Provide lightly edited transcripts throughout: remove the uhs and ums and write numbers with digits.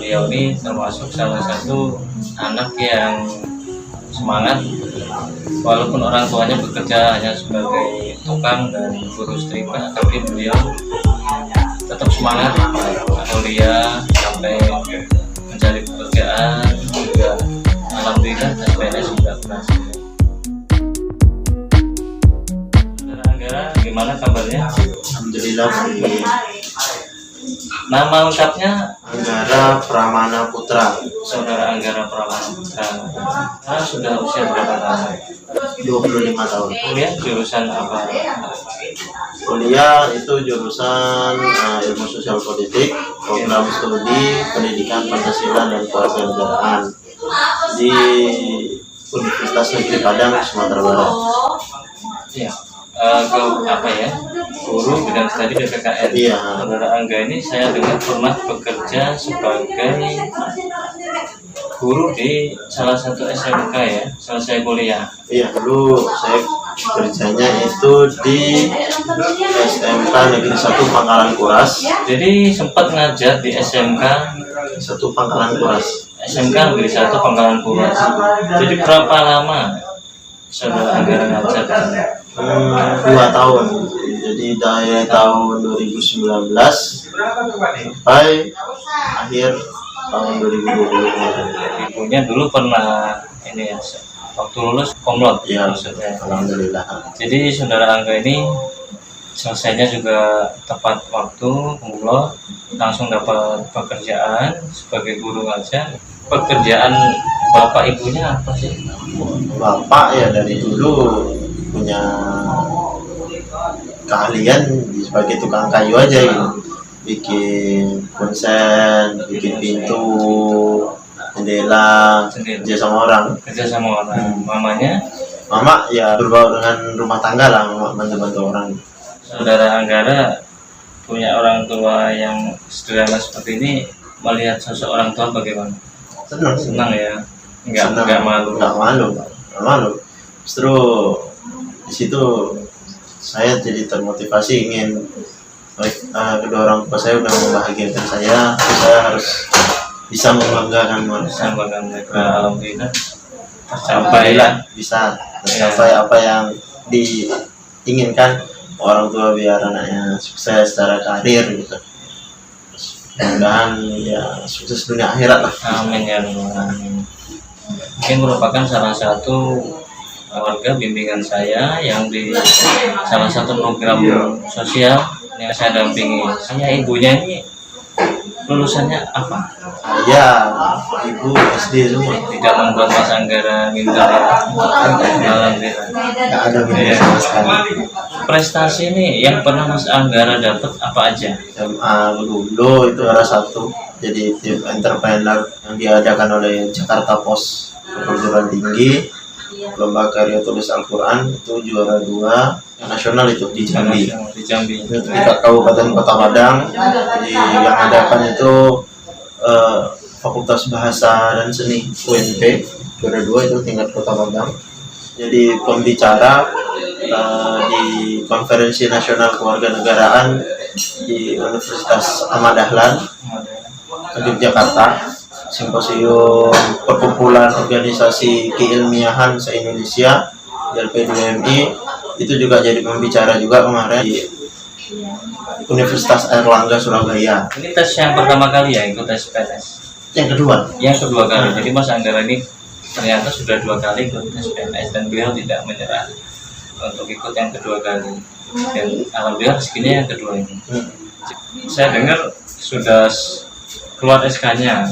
beliau ini termasuk salah satu anak yang semangat walaupun orang tuanya bekerja hanya sebagai tukang dan guru setrika, tapi beliau tetap semangat kuliah sampai mencari pekerjaan juga. Alhamdulillah PNS sudah berhasil. Saudara, gimana kabarnya? Alhamdulillah baik. Nama lengkapnya Anggara Pramana Putra, Saudara Anggara Pramana Putra. Sudah usia berapa tahun? 25 tahun. Kuliah jurusan apa? Kuliah itu jurusan ilmu sosial politik, program studi pendidikan Pancasila dan kewarganegaraan di Universitas Negeri Padang, Sumatera Barat. Iya. Apa ya? Guru bidang studi PPKN. Iya. Saudara Angga ini saya dengar pernah bekerja sebagai guru di salah satu SMK ya, selesai kuliah. Iya, dulu saya kerjanya itu di SMK Negeri 1 Pangkalan Kuras. Jadi sempat ngajar di SMK 1 Pangkalan Kuras. SMK Negeri 1 Pangkalan Kuras. Jadi berapa lama Saudara Anggara ngajar di sana? 2 tahun. Jadi dari tahun 2019 sampai akhir tahun 2020. Ibunya dulu pernah ini ya, waktu lulus komlot Ya, maksudnya. alhamdulillah. Jadi Saudara Angga ini selesainya juga tepat waktu, komlot, langsung dapat pekerjaan sebagai guru ngajar. Pekerjaan bapak ibunya apa sih? Bapak ya dari dulu punya keahlian sebagai tukang kayu aja gitu, bikin konsen, bikin pintu, jendela, kerja sama orang. Kerja sama orang. Mamanya Mama ya berbau dengan rumah tangga lah, mama bantu-bantu orang. Saudara Anggara punya orang tua yang sederhana seperti ini, melihat sosok orang tua bagaimana? Senang ya, nggak malu. Nggak malu. Justru di situ saya jadi termotivasi ingin kedua orang tua saya udah membahagiakan saya harus bisa membanggakan mereka. Alhamdulillah tercapai ya. Bisa tercapai apa yang diinginkan orang tua, biar anaknya sukses secara karir gitu. Mudah-mudahan ya sukses dunia akhirat lah. Amin ya Rabbal alamin. Mungkin merupakan salah satu keluarga bimbingan saya yang di salah satu program sosial yang saya dampingi. Saya ibunya ini lulusannya apa? Ya, ibu SD semua. Tidak membuat Mas Anggara minder ya. Alhamdulillah. Nggak ada minder sama sekali. Prestasi ini yang pernah Mas Anggara dapat apa aja? SMA dulu itu juara 1, jadi tim entrepreneur yang diadakan oleh Jakarta Post perguruan tinggi, lomba karya tulis Al-Quran itu juara 2 nasional itu di Jambi. Di Jambi. Itu di Kabupaten Kota Padang. Jadi yang adakan itu Fakultas Bahasa dan Seni UNP juara 2 itu tingkat Kota Padang. Jadi pembicara di konferensi nasional kewarganegaraan di Universitas Ahmad Dahlan Yogyakarta, simposium perkumpulan organisasi keilmiahan se-Indonesia YLP2MI, itu juga jadi pembicara juga kemarin di Universitas Airlangga Surabaya. Ini tes yang pertama kali ya ikut tes PNS? Yang kedua Kali. Jadi Mas Anggara ini ternyata sudah 2 kali ikut tes PNS dan beliau tidak menyerah untuk ikut yang kedua kali. Dan alhamdulillah rezekinya yang kedua ini. Saya dengar sudah keluar SK-nya,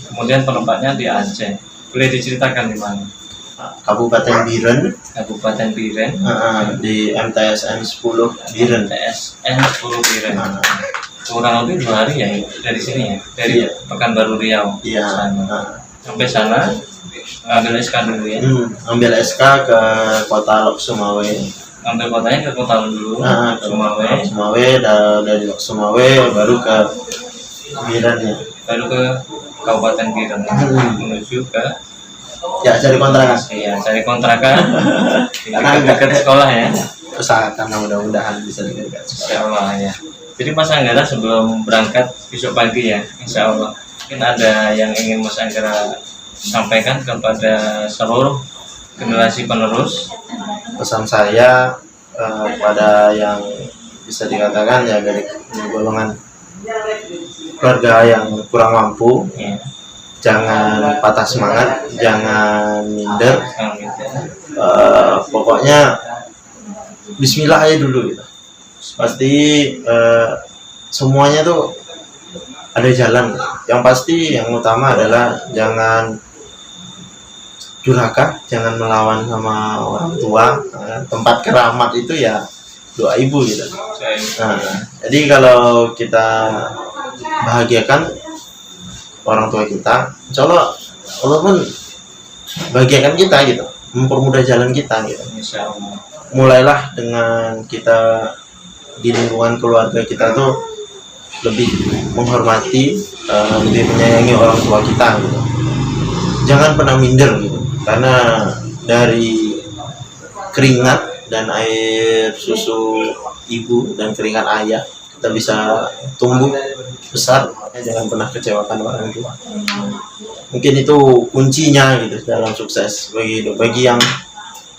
kemudian penempatnya di Aceh. Boleh diceritakan di mana? Kabupaten Biren, Kabupaten Biren, di MTSN 10 Biren. TSN 10 Biren. Kurang lebih 2 hari ya dari sini ya, dari Pekanbaru Riau. Iya. Sampai sana ngambil SK dulu ya. Ambil SK ke kota Lok Sumawe. Ngambil kotanya ke kota dulu, Sumawe, dari Lok Sumawe baru ke Biren ya. Baru ke Kabupaten Biren menuju ke cari kontrakan. Iya, cari kontrakan di dekat sekolah ya. Usahakan mudah-mudahan bisa dekat sekolah. Insya Allah ya. Jadi Mas Anggara sebelum berangkat besok pagi ya, Insya Allah Mungkin ada yang ingin Mas Anggara sampaikan kepada seluruh generasi penerus. Pesan saya kepada yang bisa dikatakan ya dari golongan keluarga yang kurang mampu, Ya, jangan patah semangat, jangan minder. amin. Pokoknya Bismillah aja dulu gitu. Pasti semuanya tuh ada jalan. Yang pasti yang utama adalah jangan durhaka, jangan melawan sama orang tua. Tempat keramat itu ya doa ibu gitu. Nah, jadi kalau kita bahagiakan orang tua kita, insya Allah Allah pun bahagiakan kita gitu, mempermudah jalan kita gitu. Insya Allah. Mulailah dengan kita di lingkungan keluarga kita tuh lebih menghormati, lebih menyayangi orang tua kita gitu. Jangan pernah minder gitu, karena dari keringat dan air susu ibu dan keringat ayah kita bisa tumbuh besar. Jangan pernah kecewakan orang tua. Mungkin itu kuncinya gitu dalam sukses bagi yang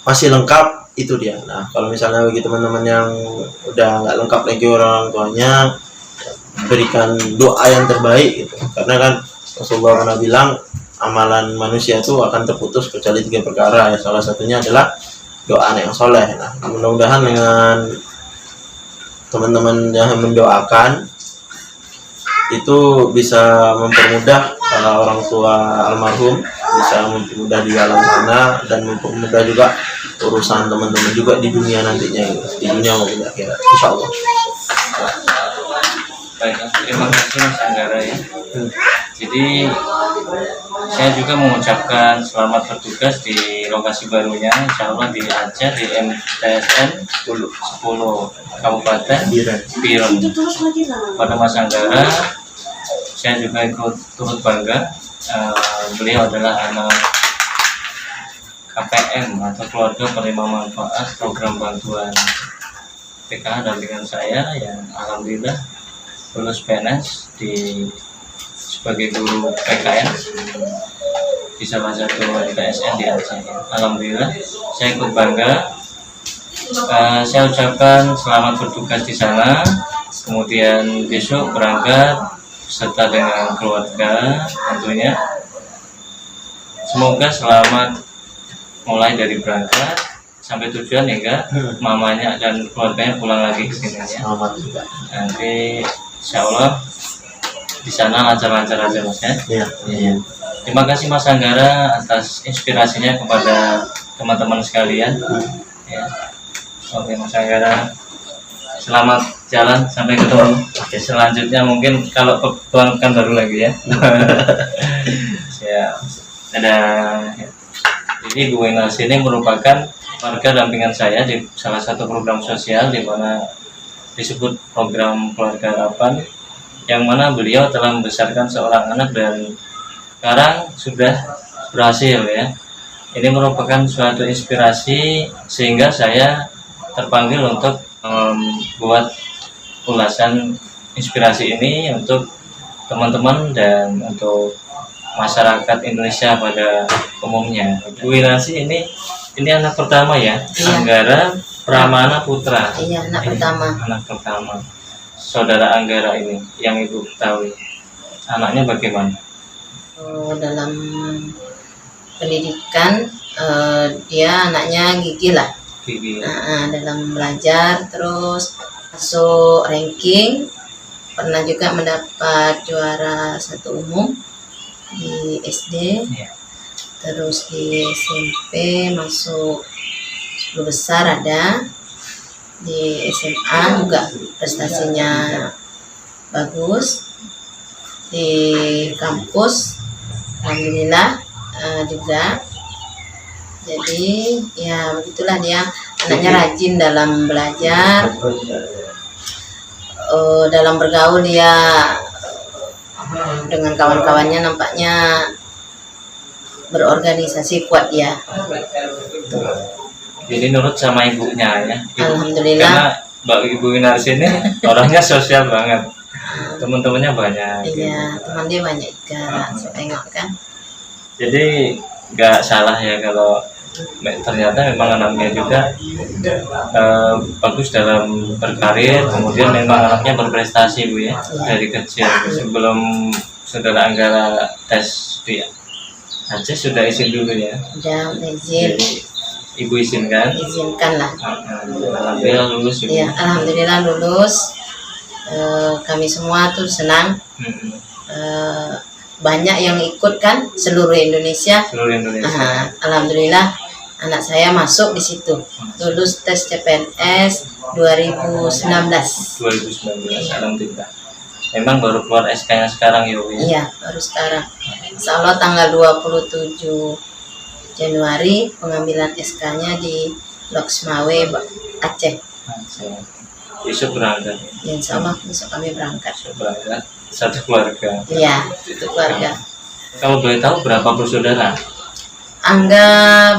masih lengkap, itu dia. Nah, kalau misalnya bagi teman-teman yang udah nggak lengkap lagi orang tuanya, berikan doa yang terbaik gitu. Karena kan Rasulullah pernah bilang amalan manusia itu akan terputus kecuali 3 perkara ya. Salah satunya adalah doa anak yang soleh. Nah, mudah-mudahan dengan teman-teman yang mendoakan itu bisa mempermudah orang tua almarhum, bisa mempermudah di alam sana, dan mempermudah juga urusan teman-teman juga di dunia nantinya gitu. Di dunia maupun di akhirat, insya Allah. Baik, terima kasih Mas Anggara ya. Jadi saya juga mengucapkan selamat bertugas di lokasi barunya, insya Allah di Aceh, di MTSN 10 Kabupaten Biren. Pada Mas Anggara, saya juga ikut turut bangga. Beliau adalah anak KPM atau keluarga penerima manfaat program bantuan PKH dampingan saya yang alhamdulillah lulus PNS sebagai guru PKN di salah satu MTSN di Aceh. Alhamdulillah saya ikut bangga. Saya ucapkan selamat bertugas di sana, kemudian besok berangkat beserta dengan keluarga tentunya. Semoga selamat mulai dari berangkat sampai tujuan hingga mamanya dan keluarganya pulang lagi ke sini ya. Selamat juga. Nanti insya Allah di sana lancar-lancar aja Mas ya. Iya. Terima kasih Mas Anggara atas inspirasinya kepada teman-teman sekalian. Ya. Oke Mas Anggara, selamat jalan sampai ketemu. Oke, selanjutnya mungkin kalau kebetulan kan baru lagi ya. Ya, ada. Jadi Bu Inas ini merupakan warga dampingan saya di salah satu program sosial di mana disebut program keluarga harapan, yang mana beliau telah membesarkan seorang anak dan sekarang sudah berhasil ya. Ini merupakan suatu inspirasi sehingga saya terpanggil untuk membuat ulasan inspirasi ini untuk teman-teman dan untuk masyarakat Indonesia pada umumnya. Bu Winarsi ini anak pertama ya, Iya. Anggara Pramana Putra. Iya, anak pertama. Anak pertama. Saudara Anggara ini yang Ibu ketahui. Anaknya bagaimana? Dalam pendidikan dia anaknya gigih lah. Gigi. Dalam belajar terus masuk ranking, pernah juga mendapat juara 1 umum di SD. Iya. Terus di SMP masuk 10 besar ada, di SMA juga prestasinya bagus, di kampus alhamdulillah juga. Jadi ya begitulah, dia anaknya rajin dalam belajar, dalam bergaul dia dengan kawan-kawannya nampaknya berorganisasi kuat dia. Jadi nurut sama ibunya ya. Alhamdulillah. Karena Mbak Ibu Winarsi ini orangnya sosial banget. Teman-temannya banyak. Iya, teman dia banyak juga. Saya tengok kan. Jadi nggak salah ya kalau ternyata memang anaknya juga bagus dalam berkarir, kemudian memang anaknya berprestasi Bu ya dari kecil. Sebelum saudara Anggara tes di Aceh sudah izin dulu ya. Udah izin. Jadi ibu izinkan. Izinkan lah. Alhamdulillah lulus Ibu. Iya, alhamdulillah lulus. Kami semua tuh senang. Banyak yang ikut kan seluruh Indonesia. Seluruh Indonesia. Alhamdulillah anak saya masuk di situ. Lulus tes CPNS 2019. 2019 alhamdulillah. Memang baru keluar SK-nya sekarang ya Bu ya. Iya, baru sekarang. Insya Allah tanggal 27 Januari pengambilan SK-nya di Loksmawe, Aceh. Besok berangkat. Ya, insya Allah besok kami berangkat. Berangkat satu keluarga. Iya, itu keluarga. Kalau boleh tahu berapa bersaudara? Angga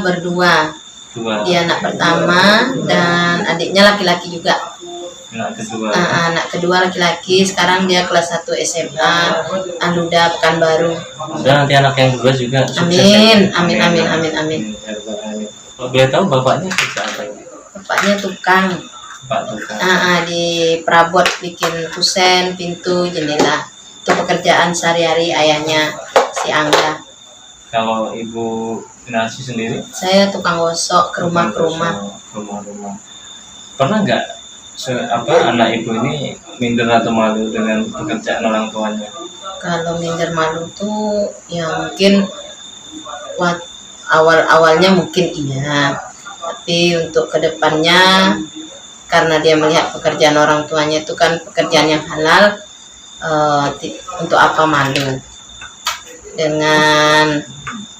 berdua. Dua. Dia anak pertama dan adiknya laki-laki juga. Anak kedua. Anak kedua laki-laki. Sekarang dia kelas 1 SMA. Aluda Pekanbaru. Dan nanti anak yang kedua juga sukses. Amin, amin, amin, amin, amin. Kalau boleh tahu bapaknya kerja apa ini? Bapaknya tukang. Pak tukang. Di perabot bikin kusen, pintu, jendela. Itu pekerjaan sehari-hari ayahnya si Angga. Kalau Ibu Kinasi sendiri? Saya tukang gosok ke rumah. Rumah-rumah. Pernah nggak anak Ibu ini minder atau malu dengan pekerjaan orang tuanya? Kalau minder malu tuh ya mungkin awal-awalnya mungkin iya. Tapi untuk kedepannya karena dia melihat pekerjaan orang tuanya itu kan pekerjaan yang halal, untuk apa malu dengan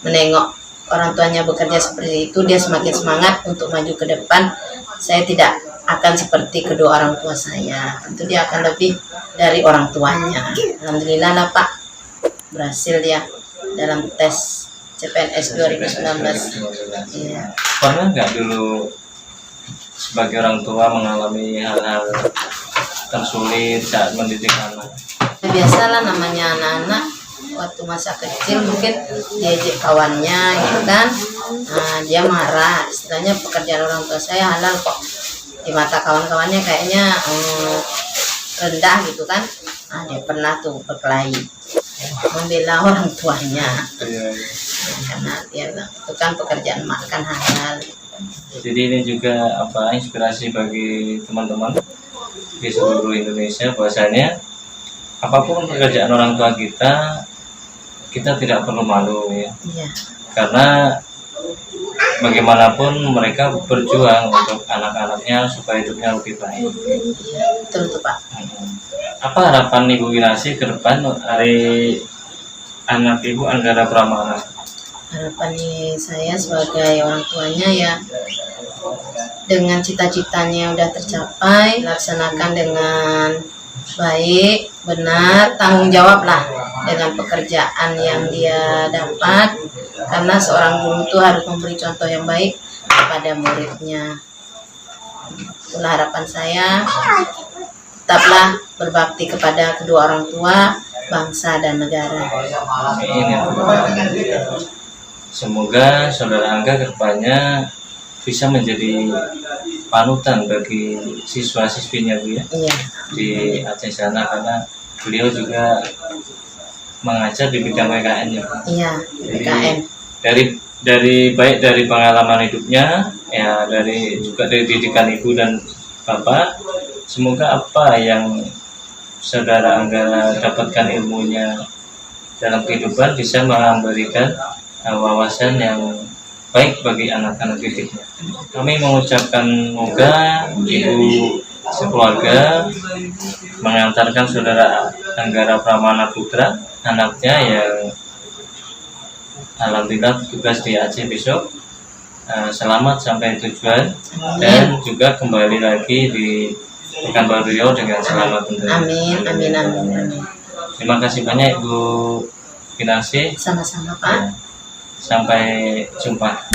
menengok orang tuanya bekerja seperti itu, dia semakin semangat untuk maju ke depan. Saya tidak akan seperti kedua orang tua saya, tentu dia akan lebih dari orang tuanya. Alhamdulillah lah Pak, berhasil dia dalam tes CPNS 2019. Iya. Pernah nggak dulu sebagai orang tua mengalami hal-hal tersulit saat mendidik anak? Biasalah namanya anak-anak waktu masa kecil mungkin diajak kawannya gitu kan, dia marah, istilahnya pekerjaan orang tua saya halal kok, di mata kawan-kawannya kayaknya rendah gitu kan. Dia pernah tuh berkelahi membela orang tuanya karena dia bilang itu kan pekerjaan mak kan halal. Jadi ini juga inspirasi bagi teman-teman di seluruh Indonesia bahwasanya apapun pekerjaan orang tua kita tidak perlu malu ya. Iya. Karena bagaimanapun mereka berjuang untuk anak-anaknya supaya hidupnya lebih baik. Betul tuh Pak. Apa harapan Ibu Winasi ke depan dari anak Ibu Anggara Pramana? Harapan saya sebagai orang tuanya ya, dengan cita-citanya udah tercapai, laksanakan dengan baik, benar, tanggung jawab lah dengan pekerjaan yang dia dapat, karena seorang guru itu harus memberi contoh yang baik kepada muridnya. Itulah harapan saya, tetaplah berbakti kepada kedua orang tua, bangsa dan negara. Semoga saudara Angga kedepannya bisa menjadi panutan bagi siswa-siswinya Bu ya. Iya. Di Aceh sana, karena beliau juga mengajar di bidang PKN ya. Iya, PKN. Dari baik dari pengalaman hidupnya ya, juga dari didikan ibu dan bapak. Semoga apa yang saudara Anggara dapatkan ilmunya dalam kehidupan bisa memberikan wawasan yang baik bagi anak-anak didiknya. Kami mengucapkan semoga ibu sekeluarga mengantarkan saudara Anggara Pramana Putra, anaknya yang alhamdulillah tugas di Aceh besok, selamat sampai tujuan. Dan juga kembali lagi di Pekanbaru Riau dengan selamat tentunya. Amin, amin, amin, amin. Terima kasih banyak Ibu Kinasi. Sama-sama Pak. Sampai jumpa.